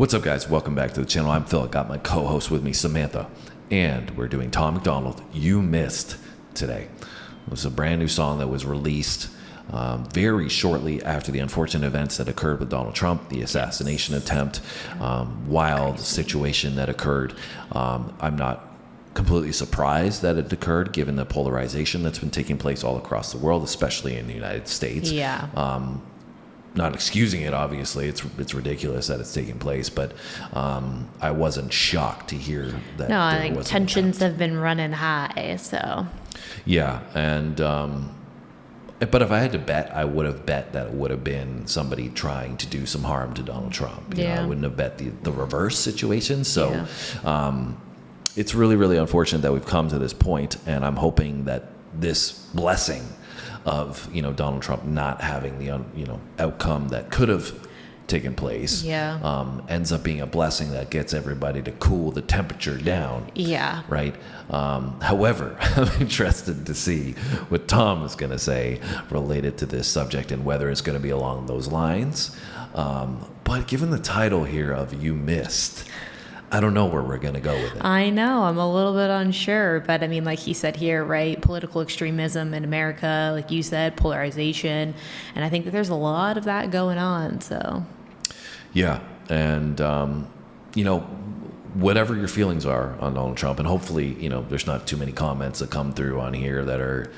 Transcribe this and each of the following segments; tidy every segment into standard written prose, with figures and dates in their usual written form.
What's up, guys? Welcome back to the channel. I'm Phil. I got my co-host with me, Samantha, and we're doing Tom MacDonald, You Missed, today. It was a brand new song that was released very shortly after the unfortunate events that occurred with Donald Trump, the assassination attempt, wild situation that occurred. I'm not completely surprised that it occurred, given the polarization that's been taking place all across the world, especially in the United States. Yeah. Not excusing it, obviously. It's ridiculous that it's taking place, but I wasn't shocked to hear that. No, I think tensions have been running high, so. Yeah, and but if I had to bet, I would have bet that it would have been somebody trying to do some harm to Donald Trump. You know, I wouldn't have bet the reverse situation. So it's really, really unfortunate that we've come to this point, and I'm hoping that this blessing of Donald Trump not having the outcome that could have taken place ends up being a blessing that gets everybody to cool the temperature down. Yeah. Right. However, I'm interested to see what Tom is going to say related to this subject and whether it's going to be along those lines. But given the title here of You Missed, I don't know where we're going to go with it. I know. I'm a little bit unsure. But I mean, like he said here, right? Political extremism in America, like you said, polarization. And I think that there's a lot of that going on. So, yeah. And, whatever your feelings are on Donald Trump, and hopefully, there's not too many comments that come through on here that are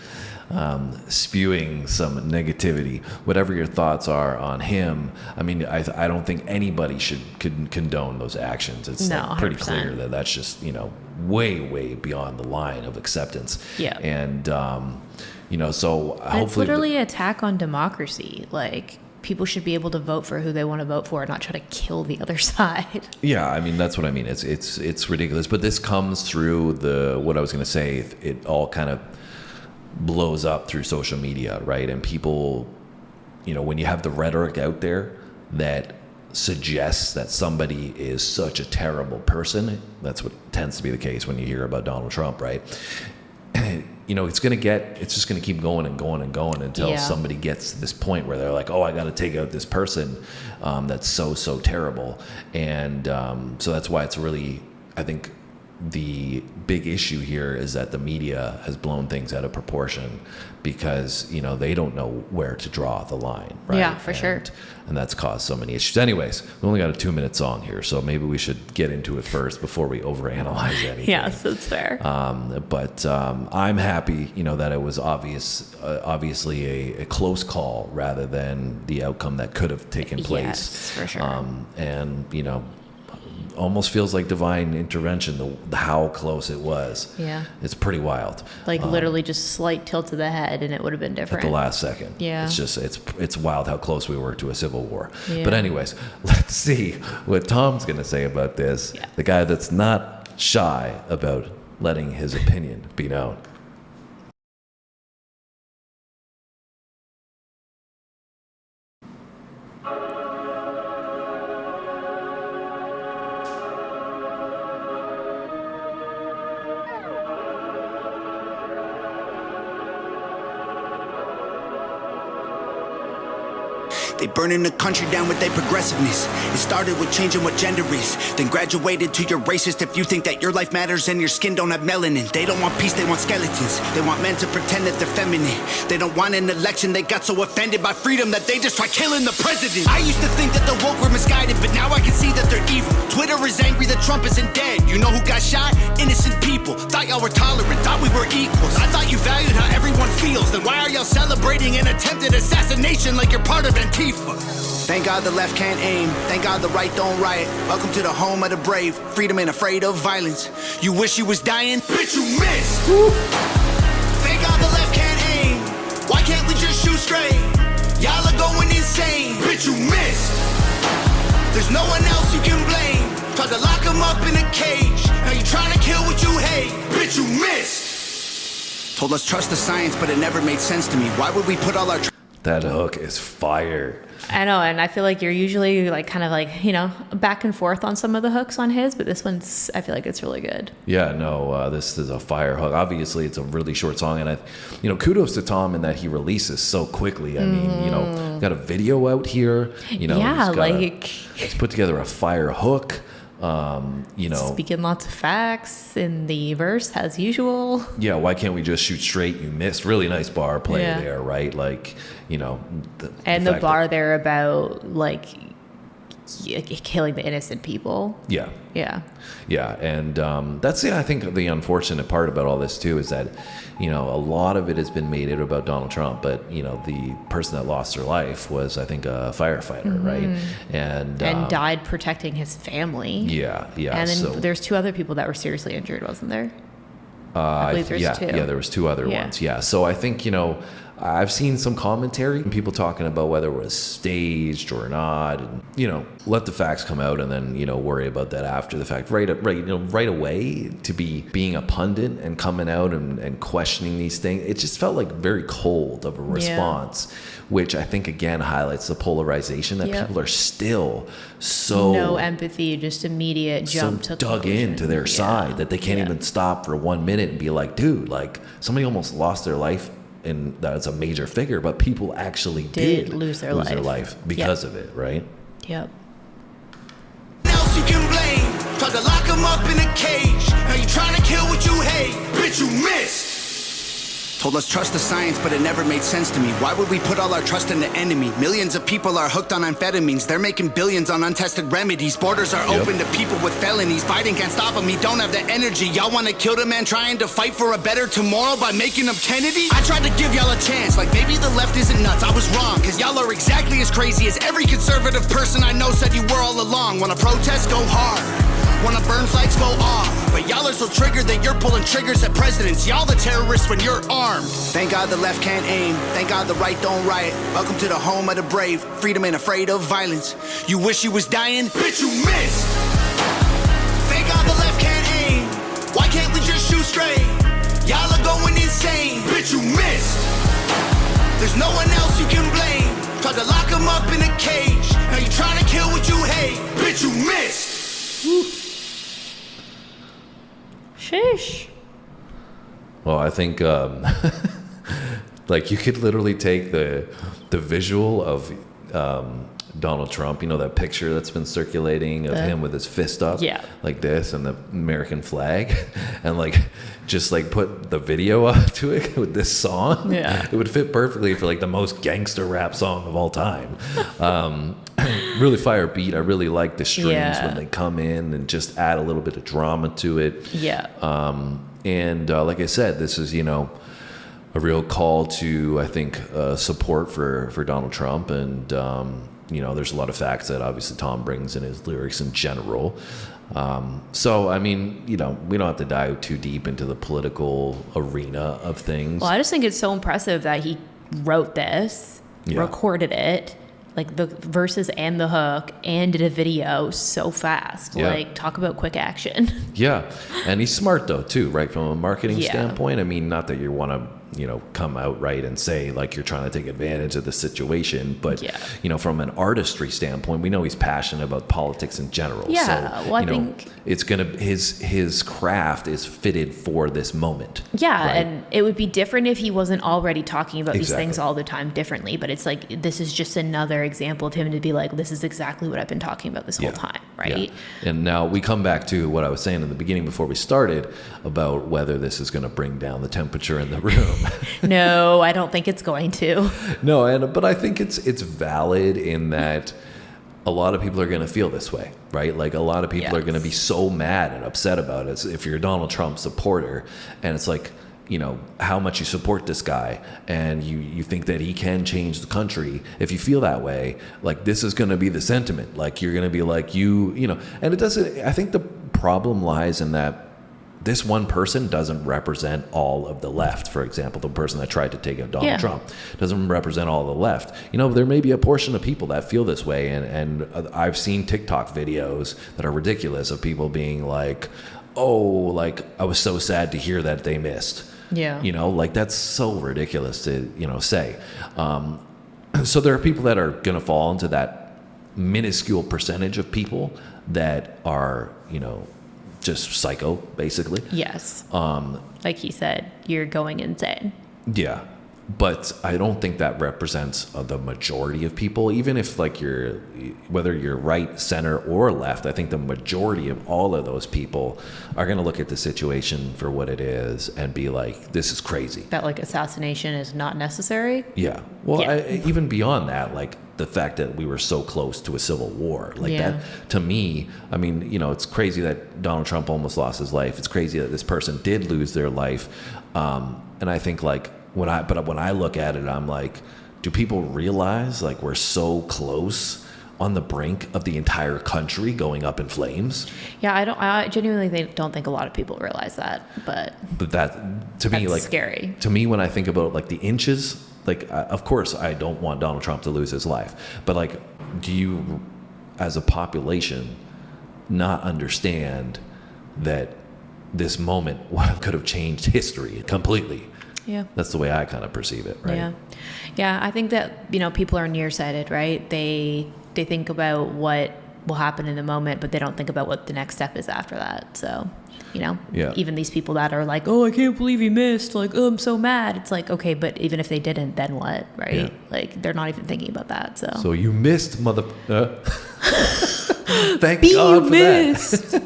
spewing some negativity. Whatever your thoughts are on him, I mean, I don't think anybody should condone those actions. It's pretty clear that that's just way beyond the line of acceptance. Yeah. And so hopefully it's literally an attack on democracy. Like, people should be able to vote for who they want to vote for and not try to kill the other side. Yeah, I mean, that's what I mean. It's ridiculous. But this comes through what I was going to say. It all kind of blows up through social media, right? And people, when you have the rhetoric out there that suggests that somebody is such a terrible person, that's what tends to be the case when you hear about Donald Trump, right? It's just going to keep going and going and going until somebody gets to this point where they're like, oh, I got to take out this person that's so terrible. And so that's why it's really, I think, the big issue here is that the media has blown things out of proportion because, they don't know where to draw the line, right? Yeah, for sure. And that's caused so many issues. Anyways, we only got a 2-minute song here, so maybe we should get into it first before we overanalyze anything. Yes, that's fair. But I'm happy, that it was obviously a close call rather than the outcome that could have taken place. Yes, for sure. And, almost feels like divine intervention, how close it was. Yeah. It's pretty wild. Like literally just slight tilt of the head and it would have been different. At the last second. Yeah. It's just, it's wild how close we were to a civil war. Yeah. But anyways, let's see what Tom's going to say about this. Yeah. The guy that's not shy about letting his opinion be known. They burning the country down with their progressiveness. It started with changing what gender is, then graduated to you're racist if you think that your life matters and your skin don't have melanin. They don't want peace, they want skeletons. They want men to pretend that they're feminine. They don't want an election, they got so offended by freedom that they just try killing the president. I used to think that the woke were misguided, but now I can see that they're evil. Twitter is angry that Trump isn't dead. You know who got shot? Innocent people. Thought y'all were tolerant, thought we were equals. I thought you valued how everyone feels. Then why are y'all celebrating an attempted assassination like you're part of Antifa? Thank God the left can't aim. Thank God the right don't riot. Welcome to the home of the brave. Freedom ain't afraid of violence. You wish you was dying? Bitch, you missed. Thank God the left can't aim. Why can't we just shoot straight? Y'all are going insane. Bitch, you missed. There's no one else you can blame. Tried to lock him up in a cage. Now you trying to kill what you hate. Bitch, you missed. Told us trust the science, but it never made sense to me. Why would we put all our... That hook is fire. I know, and I feel like you're usually like kind of like, you know, back and forth on some of the hooks on his, but this one's, I feel like it's really good. Yeah, no, this is a fire hook. Obviously, it's a really short song, and kudos to Tom in that he releases so quickly. I mean, got a video out here. He's put together a fire hook. Speaking lots of facts in the verse as usual. Yeah, why can't we just shoot straight? You missed. Really nice bar play there, right? Like, the bar there about like killing the innocent people. Yeah. Yeah, and that's I think the unfortunate part about all this too is that, a lot of it has been made about Donald Trump, but the person that lost her life was, I think, a firefighter, right? And died protecting his family. Yeah. And then there's 2 other people that were seriously injured, wasn't there? I believe there's 2. Yeah, there was 2 other ones. Yeah, so I think I've seen some commentary and people talking about whether it was staged or not, and let the facts come out and then worry about that after the fact. Right away to be being a pundit and coming out and questioning these things, it just felt like very cold of a response, which I think again highlights the polarization that people are still so no empathy, just immediate jump to dug into their side that they can't even stop for 1 minute and be like, dude, like somebody almost lost their life. And that's a major figure, but people actually did lose their life because of it, right? Yep. Else you can blame. Tried to lock him up in a cage. Now you trying to kill what you hate. Bitch, you missed. Told us trust the science, but it never made sense to me. Why would we put all our trust in the enemy? Millions of people are hooked on amphetamines. They're making billions on untested remedies. Borders are open to people with felonies. Biden can't stop them, he don't have the energy. Y'all want to kill the man trying to fight for a better tomorrow by making him Kennedy? I tried to give y'all a chance, like maybe the left isn't nuts. I was wrong, cause y'all are exactly as crazy as every conservative person I know said you were all along. Wanna protest, go hard. Wanna burn flags, go off. But y'all are so triggered that you're pulling triggers at presidents. Y'all the terrorists when you're armed. Thank God the left can't aim. Thank God the right don't riot. Welcome to the home of the brave. Freedom ain't afraid of violence. You wish you was dying? Bitch, you missed. Thank God the left can't aim. Why can't we just shoot straight? Y'all are going insane. Bitch, you missed. There's no one else you can blame. Tried to lock him up in a cage. Now you trying to kill what you hate. Bitch, you missed. Woo. Sheesh. Well, I think like you could literally take the visual of Donald Trump, that picture that's been circulating of him with his fist up like this and the American flag, and like just like put the video up to it with this song. It would fit perfectly for like the most gangster rap song of all time. Really fire beat. I really like the strings when they come in and just add a little bit of drama to it. And like I said, this is a real call to, I think, support for Donald Trump. And there's a lot of facts that obviously Tom brings in his lyrics in general. So I mean, we don't have to dive too deep into the political arena of things. Well, I just think it's so impressive that he wrote this, recorded it, like the verses and the hook, and did a video so fast. Like, talk about quick action. And he's smart though too, right? From a marketing standpoint. I mean, not that you want to come out right and say like you're trying to take advantage of the situation, but from an artistry standpoint, we know he's passionate about politics in general. So I think it's gonna his craft is fitted for this moment. Right? And it would be different if he wasn't already talking about these things all the time differently. But it's like this is just another example of him to be like, this is exactly what I've been talking about this whole time, right? And now we come back to what I was saying in the beginning before we started about whether this is going to bring down the temperature in the room. No, I don't think it's going to. No, but I think it's valid in that a lot of people are going to feel this way, right? Like a lot of people are going to be so mad and upset about it if you're a Donald Trump supporter, and it's like, how much you support this guy and you think that he can change the country. If you feel that way, like this is going to be the sentiment. Like you're going to be like, and it doesn't, I think the problem lies in that this one person doesn't represent all of the left. For example, the person that tried to take out Donald Trump doesn't represent all the left. There may be a portion of people that feel this way. And I've seen TikTok videos that are ridiculous of people being like, oh, like I was so sad to hear that they missed. Like that's so ridiculous to, say. So there are people that are going to fall into that minuscule percentage of people that are, just psycho, basically. Yes. Like he said, you're going insane. Yeah. But I don't think that represents the majority of people, even if whether you're right, center, or left. I think the majority of all of those people are going to look at the situation for what it is and be like, this is crazy. That assassination is not necessary. Yeah. Well, even beyond that, the fact that we were so close to a civil war, that to me, I mean, it's crazy that Donald Trump almost lost his life. It's crazy that this person did lose their life. And I think when I look at it, I'm like, do people realize we're so close on the brink of the entire country going up in flames? Yeah, I genuinely don't think a lot of people realize that, but that to me, scary. To me, when I think about the inches, of course I don't want Donald Trump to lose his life, but do you, as a population, not understand that this moment could have changed history completely? Yeah. That's the way I kind of perceive it, right? Yeah. Yeah, I think that, people are nearsighted, right? They think about what will happen in the moment, but they don't think about what the next step is after that. So, even these people that are like, oh, I can't believe he missed. Oh, I'm so mad. It's okay, but even if they didn't, then what, right? Yeah. They're not even thinking about that. So you missed, mother... Thank God for missed. that.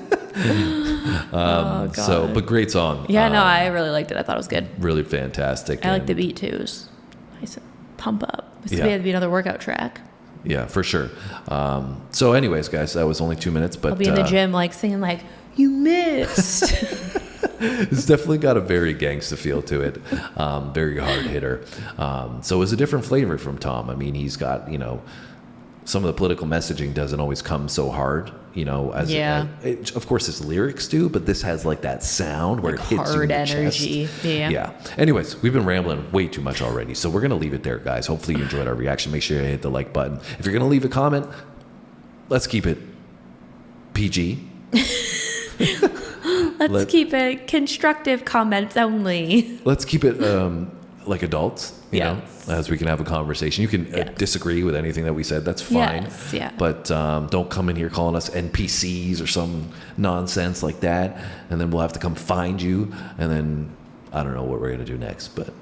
Oh, God. But great song. Yeah, no, I really liked it. I thought it was good. Really fantastic. I like the beat too. It was nice. Pump up. This could be another workout track. Yeah, for sure. So anyways, guys, that was only 2 minutes, but I'll be in the gym singing you missed. It's definitely got a very gangsta feel to it. Very hard hitter. So it was a different flavor from Tom. I mean, he's got, some of the political messaging doesn't always come so hard, of course his lyrics do, but this has that sound where it hits you in the energy. chest. Yeah. Anyways, we've been rambling way too much already, so we're going to leave it there, guys. Hopefully you enjoyed our reaction. Make sure you hit the like button. If you're going to leave a comment, let's keep it PG. Let's keep it constructive comments only. Let's keep it like adults, you know, as we can have a conversation. You can disagree with anything that we said. That's fine. Yes, yeah. But don't come in here calling us NPCs or some nonsense like that. And then we'll have to come find you. And then I don't know what we're going to do next. But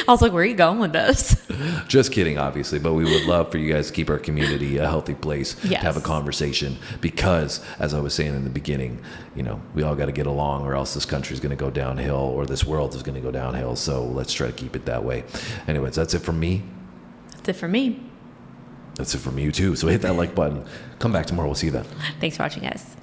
I was like, where are you going with this? Just kidding, obviously. But we would love for you guys to keep our community a healthy place, to have a conversation. Because, as I was saying in the beginning, we all got to get along or else this country's going to go downhill or this world is going to go downhill. So let's try to keep it that way. Anyways, that's it from me. That's it from me. That's it from you, too. So hit that like button. Come back tomorrow. We'll see you then. Thanks for watching, guys.